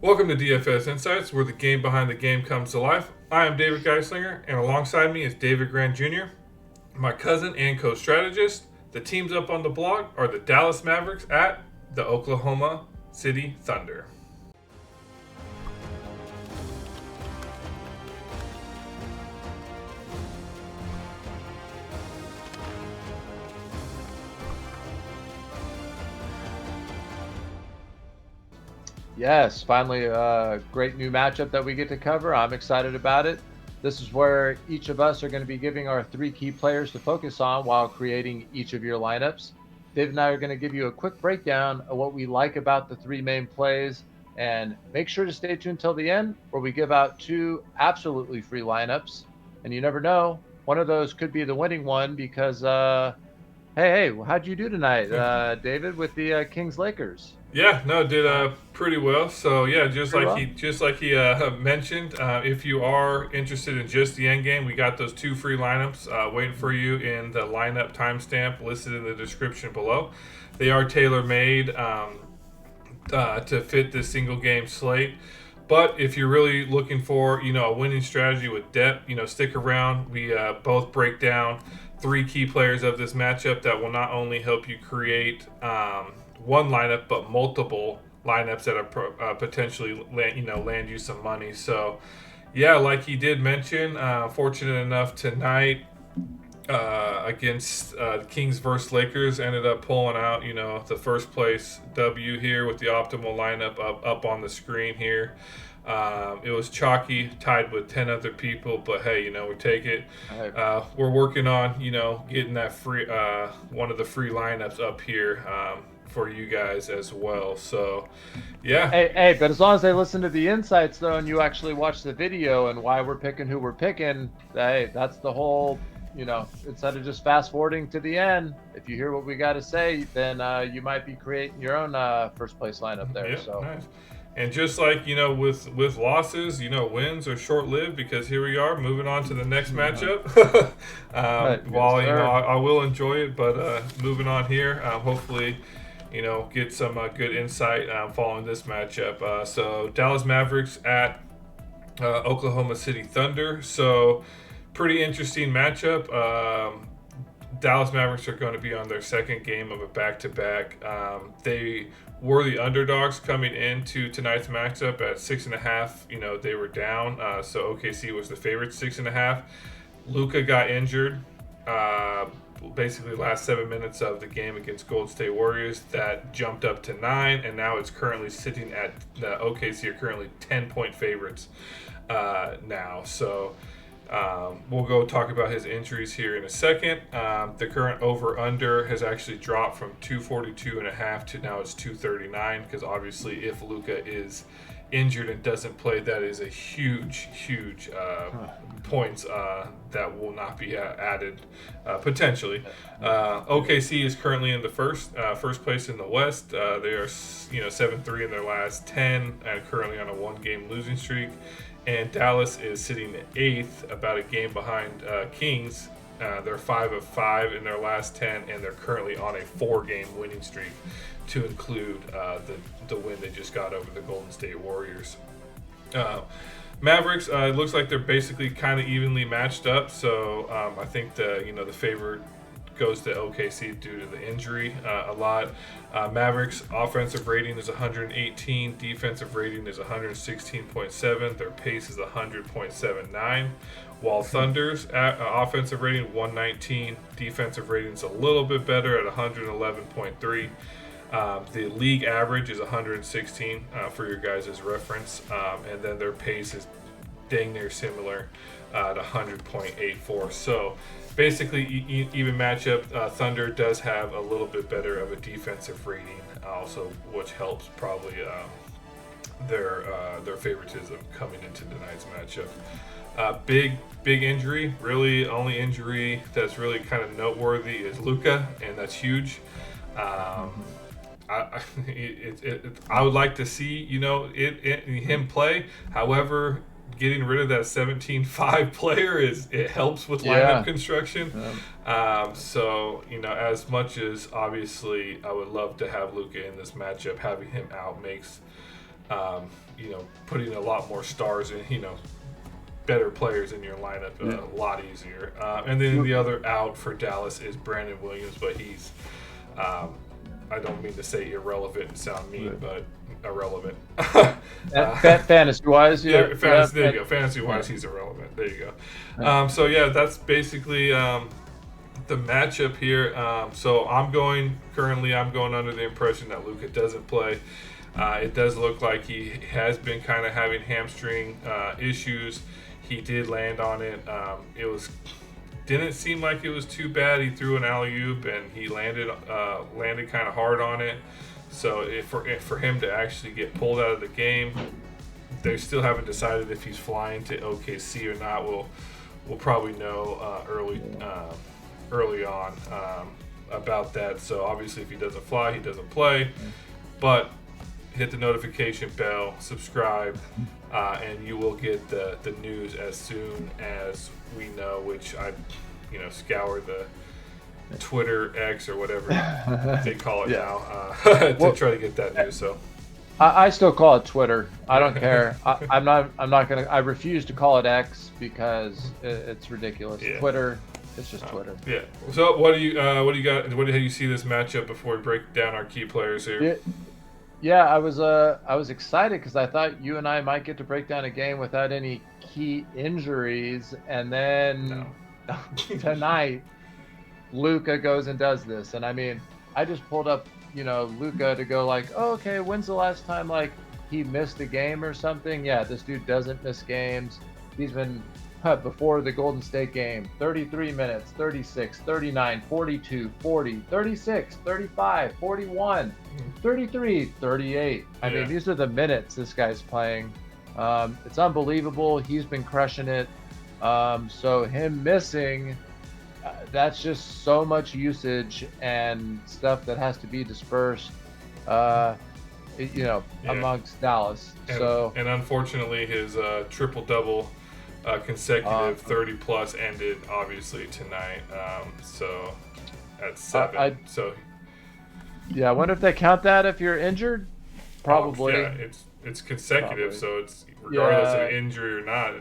Welcome to DFS Insights, where the game behind the game comes to life. I am David Geislinger, and alongside me is David Grant Jr., my cousin and co-strategist. The teams up on the blog are the Dallas Mavericks at the Oklahoma City Thunder. Yes, finally a great new matchup that we get to cover. I'm excited about it. This is where each of us are going to be giving our three key players to focus on while creating each of your lineups. Dave and I are going to give you a quick breakdown of what we like about the three main plays, and make sure to stay tuned till the end where we give out two absolutely free lineups. And you never know, one of those could be the winning one because, hey, how'd you do tonight, David, with the Kings Lakers? Yeah, no, did pretty well. So yeah, Pretty well. just like he mentioned, if you are interested in just the end game, we got those two free lineups waiting for you in the lineup timestamp listed in the description below. They are tailor made to fit this single game slate. But if you're really looking for a winning strategy with depth, stick around. We both break down three key players of this matchup that will not only help you create one lineup, but multiple lineups that are potentially land you some money. So, yeah, like he did mention, fortunate enough tonight against the Kings versus Lakers, ended up pulling out the first place W here with the optimal lineup up on the screen here. It was chalky, tied with 10 other people, but hey, we take it. We're working on getting that free one of the free lineups up here for you guys as well. So yeah, Hey, but as long as they listen to the insights though, and you actually watch the video and why we're picking who we're picking, hey, that's the whole, instead of just fast forwarding to the end, if you hear what we got to say, then you might be creating your own first place lineup there. Yeah, So nice. And just like with losses, wins are short lived, because here we are moving on to the next matchup. Right. While Yes, sir. I will enjoy it, but moving on here, hopefully get some good insight following this matchup. So Dallas Mavericks at Oklahoma City Thunder. So pretty interesting matchup. Dallas Mavericks are going to be on their second game of a back-to-back. They were the underdogs coming into tonight's matchup at 6.5. They were down, so OKC was the favorite, 6.5. Luka got injured. Basically, last 7 minutes of the game against Golden State Warriors, that jumped up to 9, and now it's currently sitting at the OKC are currently 10-point favorites now. So. We'll go talk about his injuries here in a second. The current over-under has actually dropped from 242.5 to now it's 239, because obviously if Luka is injured and doesn't play, that is a huge points that will not be added potentially. OKC is currently in the first place in the West. They are 7-3 in their last 10 and currently on a 1-game losing streak. And Dallas is sitting at 8th, about a game behind Kings. They're 5-5 in their last 10, and they're currently on a 4-game winning streak, to include the win they just got over the Golden State Warriors. Mavericks, it looks like they're basically kind of evenly matched up. So I think the favorite goes to OKC due to the injury a lot. Mavericks offensive rating is 118, defensive rating is 116.7, their pace is 100.79, while Thunder's offensive rating 119, defensive rating is a little bit better at 111.3. The league average is 116 for your guys' reference, and then their pace is dang near similar at 100.84. So basically, even matchup. Thunder does have a little bit better of a defensive rating, also, which helps probably their favoritism coming into tonight's matchup. Big injury. Really, only injury that's really kind of noteworthy is Luka, and that's huge. I would like to see him play. However, getting rid of that 17-5 player it helps with lineup construction. So as much as obviously I would love to have Luka in this matchup, having him out makes putting a lot more stars in, better players in your lineup a lot easier. And then the other out for Dallas is Brandon Williams, but he's, I don't mean to say irrelevant and sound mean, but irrelevant. Fantasy-wise, there you go. Fantasy-wise, he's irrelevant. There you go. So yeah, that's basically the matchup here. So I'm going under the impression that Luka doesn't play. It does look like he has been kind of having hamstring issues. He did land on it. Didn't seem like it was too bad. He threw an alley-oop and he landed kind of hard on it. So for him to actually get pulled out of the game, they still haven't decided if he's flying to OKC or not. We'll probably know early on about that. So obviously, if he doesn't fly, he doesn't play. But hit the notification bell, subscribe, and you will get the news as soon as we know, which I scour the Twitter, X, or whatever they call it now to try to get that news. So I still call it Twitter. I don't care. I'm not gonna. I refuse to call it X because it's ridiculous. Yeah. Twitter. It's just Twitter. Yeah. So what do you got? How do you see this matchup before we break down our key players here? Yeah, I was excited because I thought you and I might get to break down a game without any key injuries, and then tonight Luka goes and does this. And I mean, I just pulled up, Luka to go like, oh, okay, when's the last time like he missed a game or something? Yeah, this dude doesn't miss games. He's been before the Golden State game, 33 minutes, 36, 39, 42, 40, 36, 35, 41, 33, 38. I mean, these are the minutes this guy's playing. It's unbelievable. He's been crushing it. So him missing, that's just so much usage and stuff that has to be dispersed, amongst Dallas. And unfortunately, his triple-double consecutive 30 plus ended obviously tonight. So at 7. I wonder if they count that if you're injured. Probably. It's consecutive, probably. So it's regardless of injury or not.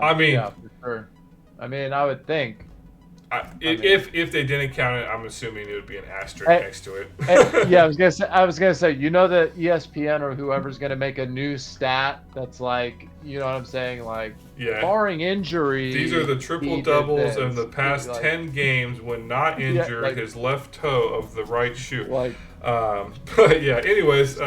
I mean, for sure. I mean, I would think. If they didn't count it, I'm assuming it would be an asterisk next to it. I was gonna say, that ESPN or whoever's gonna make a new stat that's like, you know what I'm saying, like, barring injury. These are the triple doubles in the past 10 games when not injured. His left toe of the right shoe. But yeah. Anyways,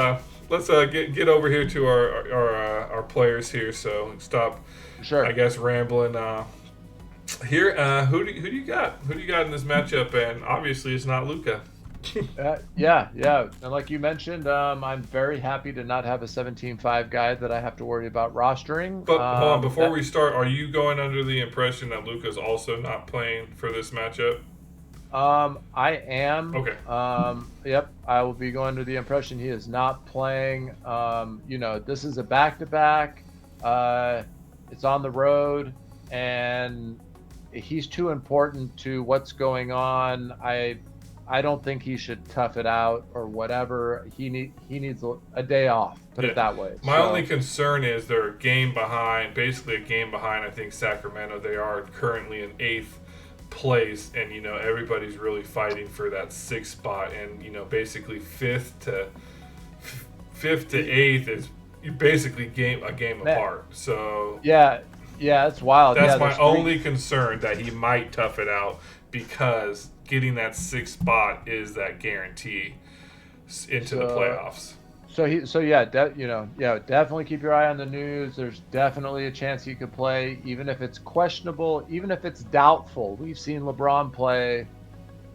let's get over here to our players here. So stop. Sure. I guess rambling. Here, who do you got? Who do you got in this matchup? And obviously, it's not Luka. Yeah. And like you mentioned, I'm very happy to not have a 17-5 guy that I have to worry about rostering. But hold on, before we start, are you going under the impression that Luka's also not playing for this matchup? I am. Okay. Yep. I will be going under the impression he is not playing. This is a back-to-back. It's on the road, and he's too important to what's going on. I don't think he should tough it out or whatever. He needs a day off. Put it that way. My only concern is they're a game behind. Basically, a game behind. I think Sacramento. They are currently in 8th place, and everybody's really fighting for that 6th spot. And basically 5th to 8th is basically a game apart. So yeah, it's wild. That's my only concern, that he might tough it out, because getting that 6th spot is that guarantee into the playoffs. Definitely keep your eye on the news. There's definitely a chance he could play, even if it's questionable, even if it's doubtful. We've seen LeBron play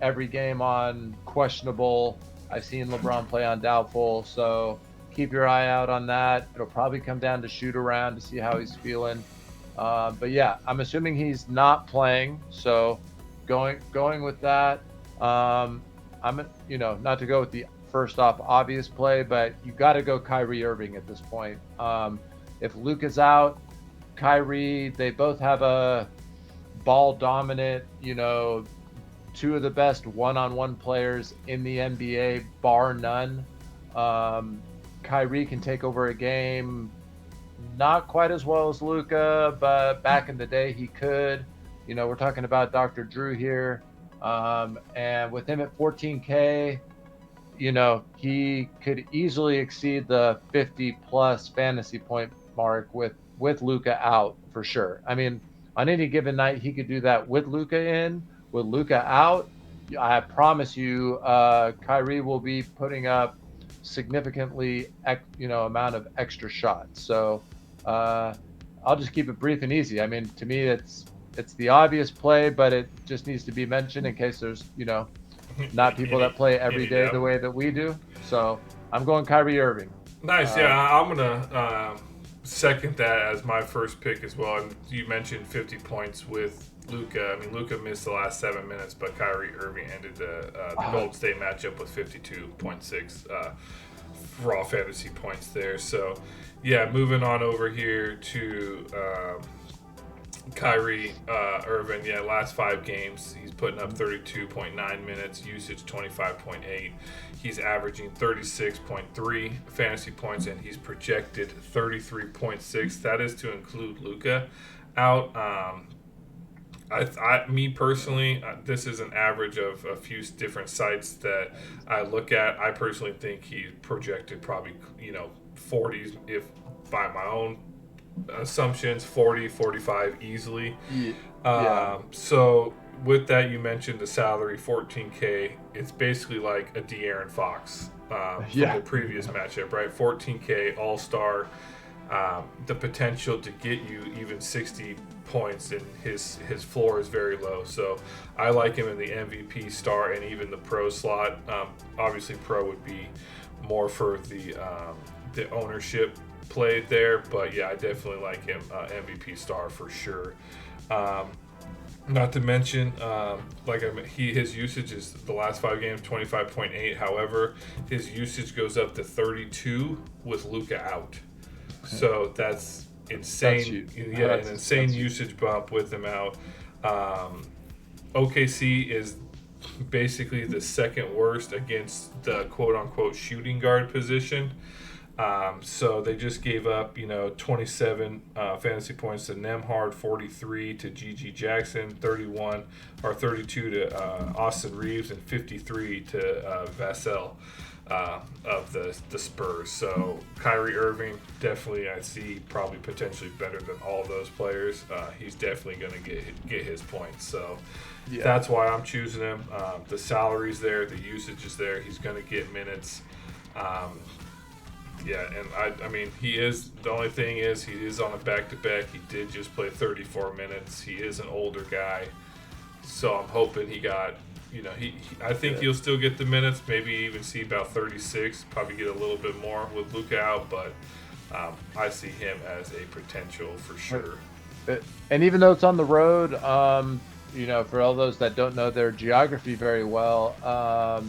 every game on questionable. I've seen LeBron play on doubtful. So keep your eye out on that. It'll probably come down to shoot around to see how he's feeling. But yeah, I'm assuming he's not playing. So going with that, I'm not to go with the first off obvious play, but you got to go Kyrie Irving at this point. If Luke is out, Kyrie, they both have a ball dominant, two of the best one-on-one players in the NBA, bar none. Kyrie can take over a game, not quite as well as Luka, but back in the day he could. We're talking about Dr. Drew here. And with him at 14K, he could easily exceed the 50 plus fantasy point mark with Luka out for sure. I mean, on any given night, he could do that with Luka in, with Luka out. I promise you, Kyrie will be putting up significantly, amount of extra shots. So I'll just keep it brief and easy. I mean, to me, it's the obvious play, but it just needs to be mentioned in case there's, not people that play every day the way that we do. So I'm going Kyrie Irving. Nice. Yeah, I'm gonna second that as my first pick as well. And you mentioned 50 points with Luka. I mean, Luka missed the last 7 minutes, but Kyrie Irving ended the Golden State matchup with 52.6 raw fantasy points there. So, yeah, moving on over here to Kyrie Irving. Yeah, last 5 games, he's putting up 32.9 minutes, usage 25.8. He's averaging 36.3 fantasy points, and he's projected 33.6. That is to include Luka out. Me personally, this is an average of a few different sites that I look at. I personally think he projected probably 40s, if by my own assumptions, 40, 45 easily. Yeah. So with that, you mentioned the salary, 14K. It's basically like a De'Aaron Fox from the previous matchup, right? 14K All-Star. The potential to get you even 60 points, and his floor is very low. So I like him in the MVP star and even the pro slot. Obviously, pro would be more for the ownership play there, but yeah, I definitely like him MVP star for sure. Not to mention, his usage is the last 5 games 25.8. However, his usage goes up to 32 with Luka out. So that's insane. An insane usage bump with him out. OKC is basically the second worst against the quote-unquote shooting guard position. So they just gave up, 27 fantasy points to Nembhard, 43 to G.G. Jackson, 32 to Austin Reeves, and 53 to Vassell of the Spurs. So Kyrie Irving, definitely I see probably potentially better than all those players. He's definitely going to get his points. So that's why I'm choosing him. The salary's there, the usage is there. He's going to get minutes. And I mean, he is, the only thing is he is on a back-to-back. He did just play 34 minutes. He is an older guy. So I'm hoping he got, I think he'll still get the minutes, maybe even see about 36, probably get a little bit more with Luka out, but I see him as a potential for sure. And even though it's on the road, for all those that don't know their geography very well,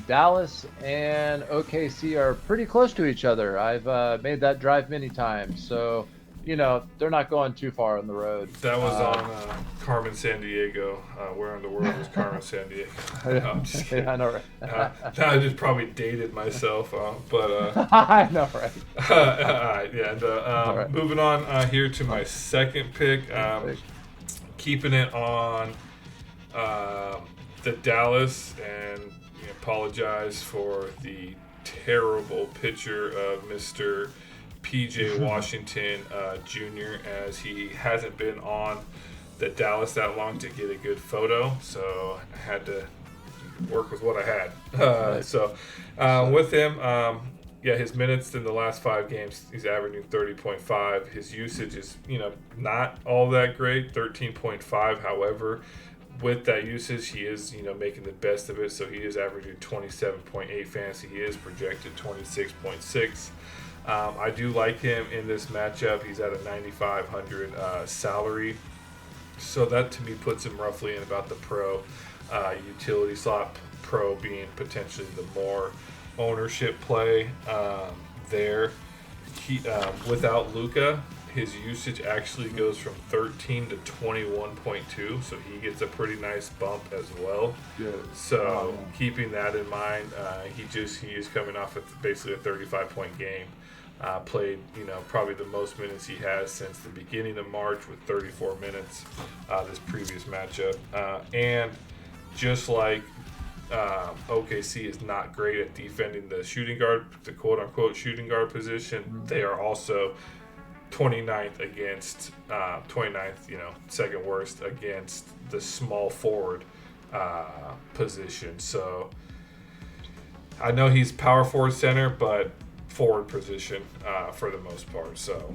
Dallas and OKC are pretty close to each other. I've made that drive many times, so they're not going too far on the road. That was on Carmen Sandiego. Where in the world is Carmen Sandiego? No, I'm just kidding. I know, right? I just probably dated myself, but I know, right? All right, yeah. And, right. Moving on here to my second pick, keeping it on the Dallas, and apologize for the terrible picture of Mr. PJ Washington Jr., as he hasn't been on the Dallas that long to get a good photo, so I had to work with what I had. So with him, his minutes in the last 5 games, he's averaging 30.5. His usage is, not all that great, 13.5. However, with that usage, he is, making the best of it. So he is averaging 27.8 fantasy. He is projected 26.6. I do like him in this matchup. He's at a 9,500 salary. So that to me puts him roughly in about the pro utility slot, pro being potentially the more ownership play there. He without Luka, his usage actually goes from 13 to 21.2, so he gets a pretty nice bump as well. Good. So keeping that in mind, he is coming off basically a 35-point game Played, probably the most minutes he has since the beginning of March with 34 minutes this previous matchup. And just like OKC is not great at defending the shooting guard, the quote-unquote shooting guard position, they are also 29th against 29th, second worst against the small forward position. So I know he's power forward center, but forward position for the most part. So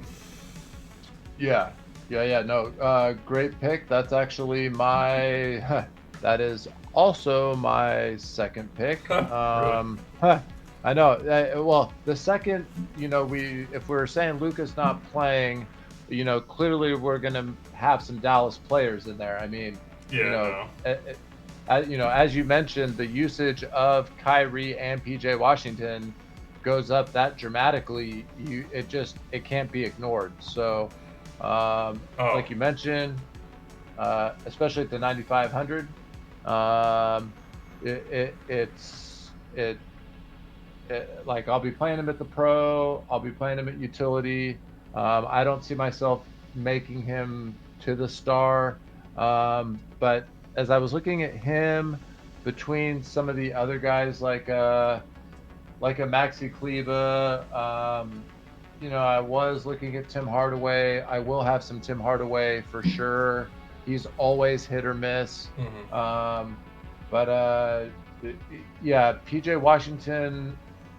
Yeah. No, great pick. That's actually that is also my second pick. Really? I know. Well, the second, if we're saying Luka's not playing, clearly we're going to have some Dallas players in there. I mean, yeah, as you mentioned, the usage of Kyrie and PJ Washington goes up that dramatically. It can't be ignored. So, like you mentioned, especially at the 9,500, like I'll be playing him at the pro, I'll be playing him at utility. I don't see myself making him to the star. But as I was looking at him between some of the other guys like a Maxi Kleba, I was looking at Tim Hardaway. I will have some Tim Hardaway for sure. He's always hit or miss. But yeah, PJ Washington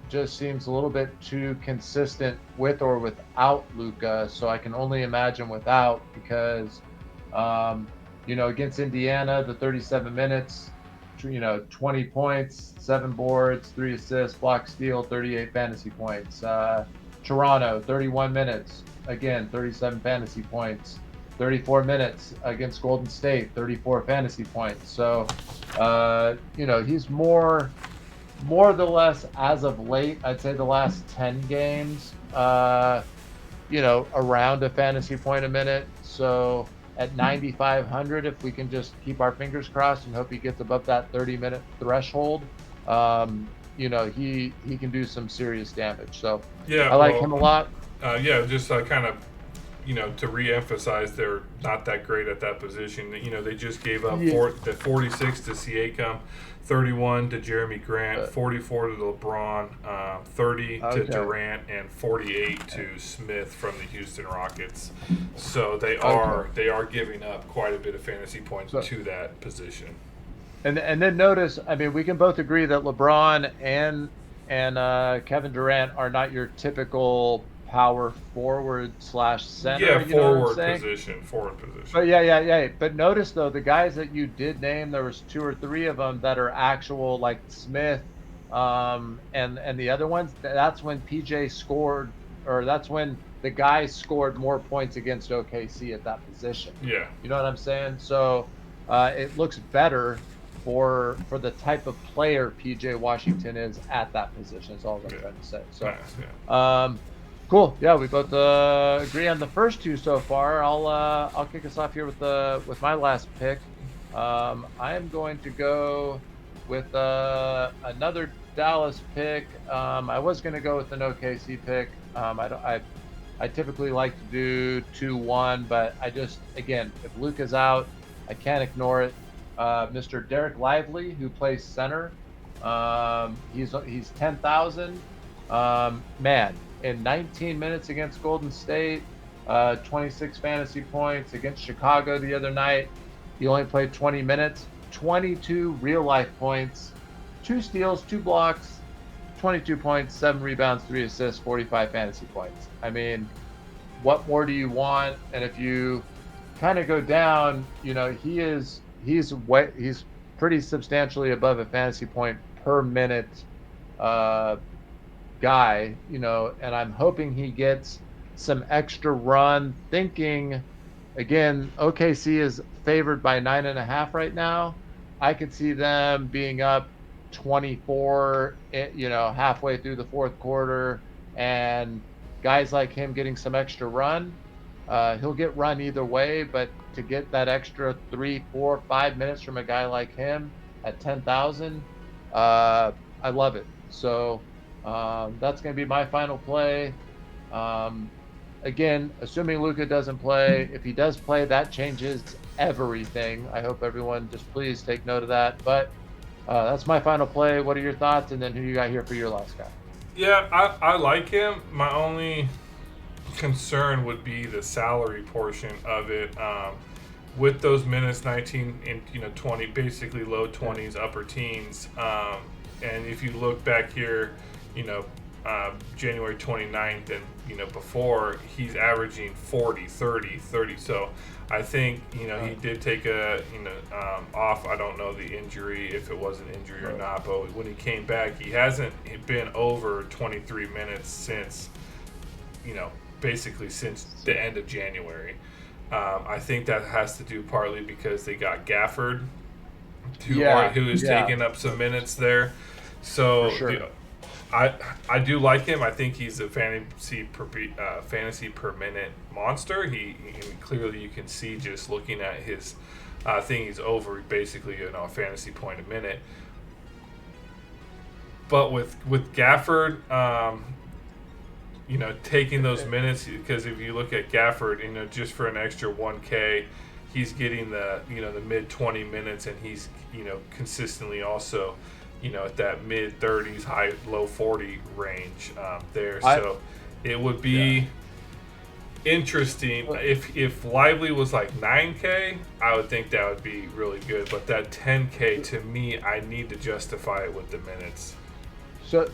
just seems a little bit too consistent with or without Luka. So I can only imagine without, because, against Indiana, the 37 minutes, 20 points, 7 boards, 3 assists, block, steal, 38 fantasy points. Toronto, 31 minutes, again, 37 fantasy points. 34 minutes against Golden State, 34 fantasy points. So, he's more or less, as of late, I'd say the last 10 games, around a fantasy point a minute. So at 9,500, if we can just keep our fingers crossed and hope he gets above that 30-minute threshold, he can do some serious damage. So yeah, I like him a lot. Just kind of, to re-emphasize, they're not that great at that position. They just gave up the 46 to Siakam, 31 to Jeremy Grant, 44 to LeBron, 30 to Durant, and 48 to Smith from the Houston Rockets. So they are giving up quite a bit of fantasy points to that position. And then notice, I mean, we can both agree that LeBron and Kevin Durant are not your typical power forward / center. Yeah, forward position. But yeah. But notice though, the guys that you did name, there was 2 or 3 of them that are actual, like Smith, and the other ones. That's when PJ scored, or that's when the guys scored more points against OKC at that position. Yeah, you know what I'm saying? So it looks better for the type of player PJ Washington is at that position. Is all I'm trying to say. So. Nice, cool. Yeah, we both agree on the first 2 so far. I'll kick us off here with my last pick. I am going to go with another Dallas pick. I was going to go with an OKC pick. I typically like to do 2-1, but again, if Luka's out, I can't ignore it. Mr. Derek Lively, who plays center. He's 10,000. Man. In 19 minutes against Golden State, 26 fantasy points. Against Chicago the other night, he only played 20 minutes, 22 real-life points, 2 steals, 2 blocks, 22 points, 7 rebounds, 3 assists, 45 fantasy points. I mean, what more do you want? And if you kind of go down, he's pretty substantially above a fantasy point per minute guy, and I'm hoping he gets some extra run. Thinking, again, OKC is favored by 9.5 right now. I could see them being up 24, halfway through the 4th quarter, and guys like him getting some extra run. He'll get run either way, but to get that extra 3, 4, 5 minutes from a guy like him at 10,000, I love it. So that's going to be my final play. Again, assuming Luka doesn't play, if he does play, that changes everything. I hope everyone just please take note of that. But that's my final play. What are your thoughts? And then who you got here for your last guy? Yeah, I like him. My only concern would be the salary portion of it. With those minutes, 19 and 20, basically low 20s, upper teens. And if you look back here, you know, January 29th and before, he's averaging 40, 30, 30. So I think he did take a off. I don't know the injury, if it was an injury or not, but when he came back, he hasn't been over 23 minutes since basically since the end of January. I think that has to do partly because they got Gafford, who is taking up some minutes there. So sure. I do like him. I think he's a fantasy per minute monster. He clearly, you can see just looking at his thing, he's over basically a fantasy point a minute. But with Gafford, taking those minutes, because if you look at Gafford, just for an extra 1K, he's getting the mid 20 minutes, and he's consistently also at that mid 30s, high low 40 range there. So it would be interesting if Lively was like 9K. I would think that would be really good. But that 10K, to me, I need to justify it with the minutes.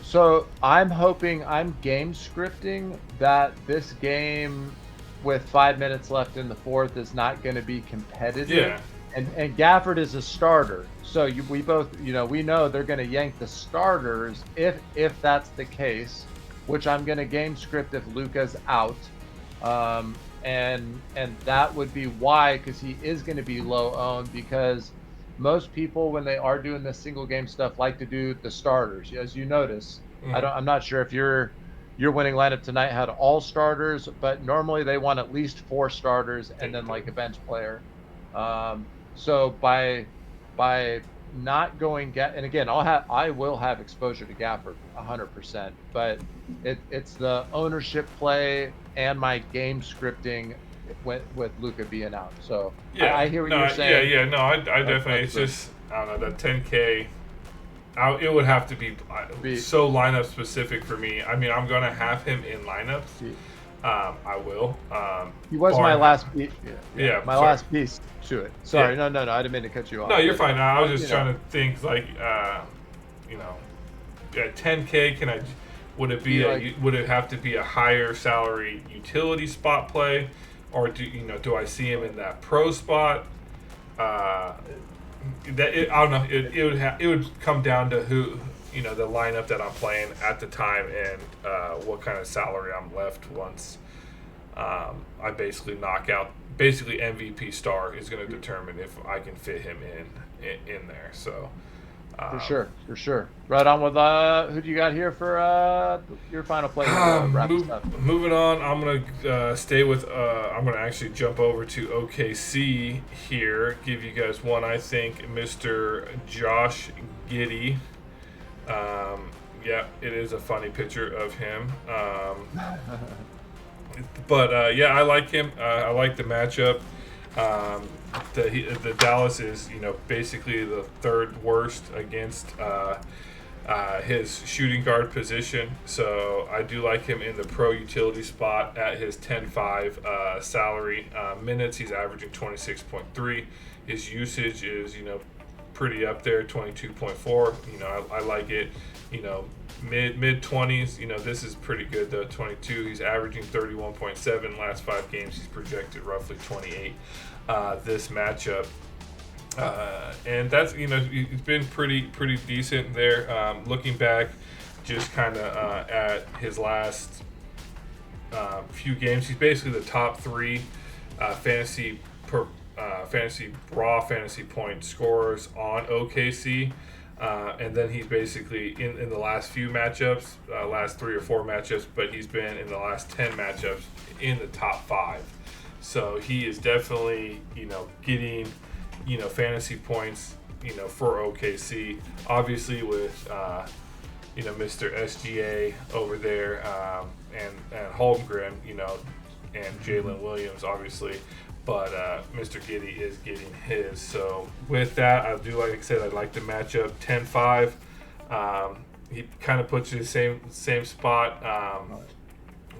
So I'm hoping, I'm game scripting that this game with 5 minutes left in the fourth is not going to be competitive. Yeah. And Gafford is a starter, so we both, we know they're going to yank the starters if that's the case, which I'm going to game script if Luka's out, and that would be why, because he is going to be low owned, because most people, when they are doing this single game stuff, like to do the starters. As you notice, I'm not sure if your winning lineup tonight had all starters, but normally they want at least 4 starters and then like a bench player. So by not going and again, I will have exposure to Gafford 100%, but it's the ownership play and my game scripting with Luka being out. So yeah, I hear what you're saying. I definitely. It's just, I don't know, that 10K. It would have to be so lineup specific for me. I mean, I'm gonna have him in lineups. I will. He was my last piece. My sorry. last piece to it. Sorry, no, I didn't mean to cut you off. No, you're fine. I was just trying to think, like, 10K. Would it be would it have to be a higher salary utility spot play, or do I see him in that pro spot? I don't know. It would come down to who, the lineup that I'm playing at the time, and what kind of salary I'm left once I basically knock out. Basically, MVP star is going to determine if I can fit him in there. So for sure. Right on with who do you got here for your final play? Moving on, I'm gonna stay with. I'm gonna actually jump over to OKC here. Give you guys one. I think Mr. Josh Giddey. Yeah, it is a funny picture of him. But I like him. I like the matchup. The Dallas is basically the third worst against his shooting guard position. So I do like him in the pro utility spot at his 10.5 salary minutes. He's averaging 26.3. His usage is pretty up there, 22.4. I like it. Mid 20s. This is pretty good though. 22. He's averaging 31.7 last 5 games. He's projected roughly 28 this matchup. And that's it's been pretty decent there. Looking back, just kind of at his last few games, he's basically the top 3 fantasy point scorers on OKC. And then he's basically in the last few matchups, last 3 or 4 matchups, but he's been in the last 10 matchups in the top 5. So he is definitely, getting, fantasy points, for OKC. Obviously with, Mr. SGA over there, and Holmgren, and Jalen Williams, obviously. But Mr. Giddy is getting his. So with that, I do, like I said, I like the matchup 10-5. He kind of puts you in the same spot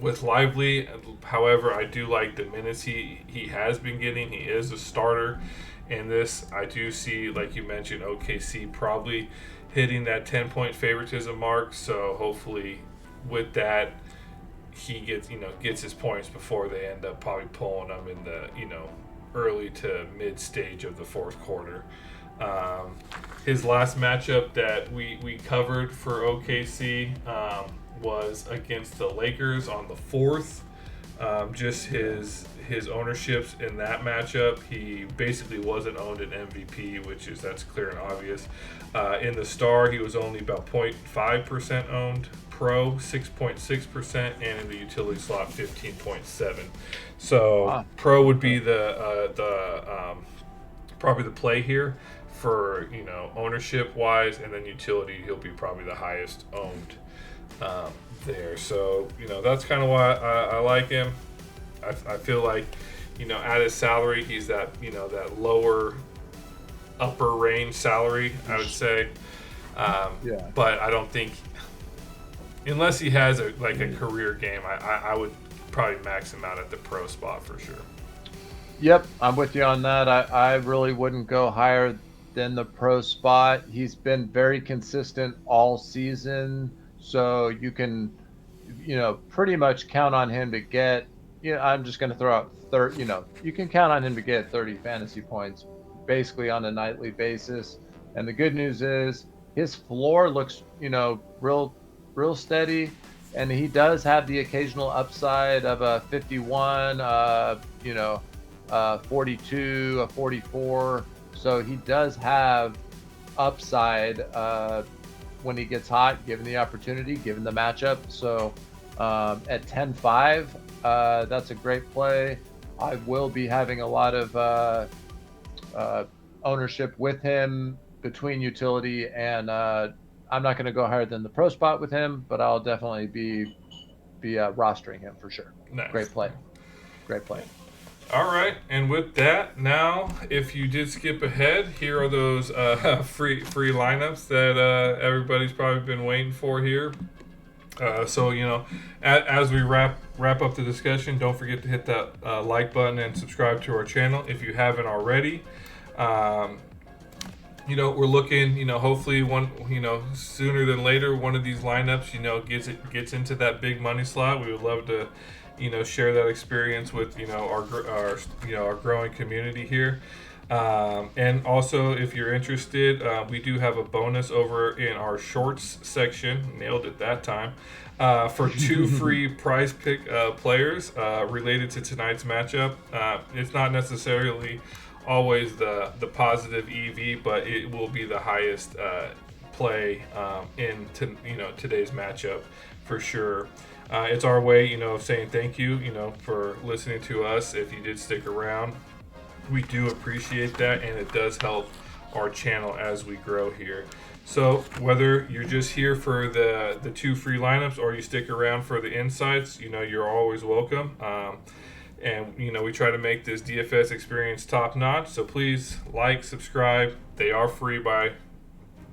with Lively. However, I do like the minutes he has been getting. He is a starter in this. I do see, like you mentioned, OKC probably hitting that 10-point favoritism mark. So hopefully with that, he gets his points before they end up probably pulling him in the early to mid stage of the fourth quarter. His last matchup that we covered for OKC was against the Lakers on the 4th. Just his ownerships in that matchup, he basically wasn't owned an MVP, that's clear and obvious. In the Star, he was only about 0.5% owned. Pro 6.6%, and in the utility slot 15.7. So Pro would be the probably the play here for ownership wise, and then utility he'll be probably the highest owned there. So that's kind of why I like him. I feel like at his salary he's that that lower upper range salary, I would say. But I don't think, unless he has a career game, I would probably max him out at the pro spot for sure. Yep, I'm with you on that. I really wouldn't go higher than the pro spot. He's been very consistent all season, so you can, pretty much count on him to get. I'm just going to throw out 30. You can count on him to get 30 fantasy points, basically on a nightly basis. And the good news is his floor looks, real steady, and he does have the occasional upside of a 51, 42, a 44. So he does have upside when he gets hot, given the opportunity, given the matchup. So at 10-5, that's a great play. I will be having a lot of ownership with him between utility and I'm not going to go higher than the pro spot with him, but I'll definitely be rostering him for sure. Nice. Great play. All right, and with that, now if you did skip ahead, here are those free lineups that everybody's probably been waiting for here. So as we wrap up the discussion, don't forget to hit that like button and subscribe to our channel if you haven't already. We're looking, hopefully sooner than later, one of these lineups, gets into that big money slot. We would love to, share that experience with, our growing community here. And also, if you're interested, we do have a bonus over in our shorts section. Nailed it that time. For 2 free prize pick players related to tonight's matchup. It's not necessarily always the positive EV, but it will be the highest play in today's matchup for sure. It's our way, of saying thank you, for listening to us. If you did stick around, we do appreciate that, and it does help our channel as we grow here. So whether you're just here for the 2 free lineups or you stick around for the insights, you're always welcome. And we try to make this DFS experience top notch. So please like, subscribe. They are free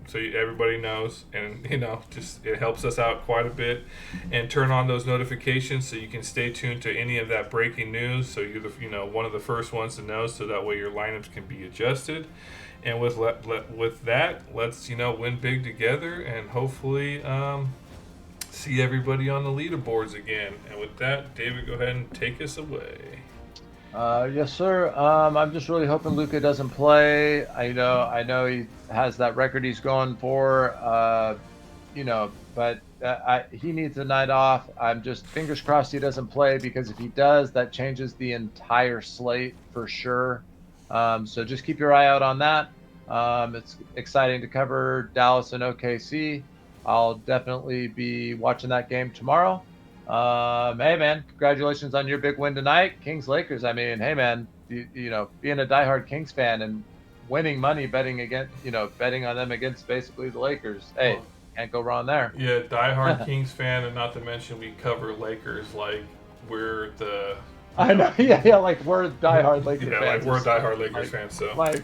so everybody knows, and just it helps us out quite a bit. And turn on those notifications so you can stay tuned to any of that breaking news. So you're one of the first ones to know. So that way your lineups can be adjusted. And with that, let's win big together and hopefully see everybody on the leaderboards again. And with that, David, go ahead and take us away. Yes, sir. I'm just really hoping Luka doesn't play. I know he has that record he's going for, but he needs a night off. I'm just fingers crossed he doesn't play, because if he does, that changes the entire slate for sure. So just keep your eye out on that. It's exciting to cover Dallas and OKC. I'll definitely be watching that game tomorrow. Hey man, congratulations on your big win tonight, Kings Lakers. I mean, hey man, being a diehard Kings fan and winning money betting on them against basically the Lakers. Hey, Can't go wrong there. Yeah, diehard Kings fan, and not to mention we cover Lakers like we're the. I know, yeah, like we're diehard Lakers fans. Yeah, like we're diehard Lakers fans. So like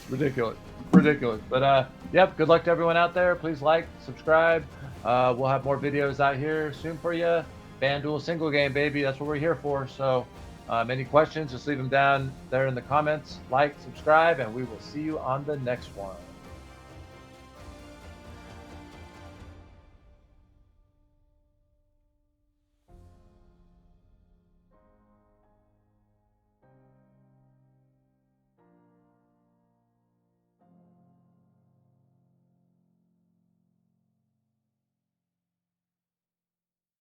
ridiculous. But yep, good luck to everyone out there. Please like, subscribe. We'll have more videos out here soon for you. Fanduel single game, baby. That's what we're here for. So any questions, just leave them down there in the comments. Like, subscribe, and we will see you on the next one.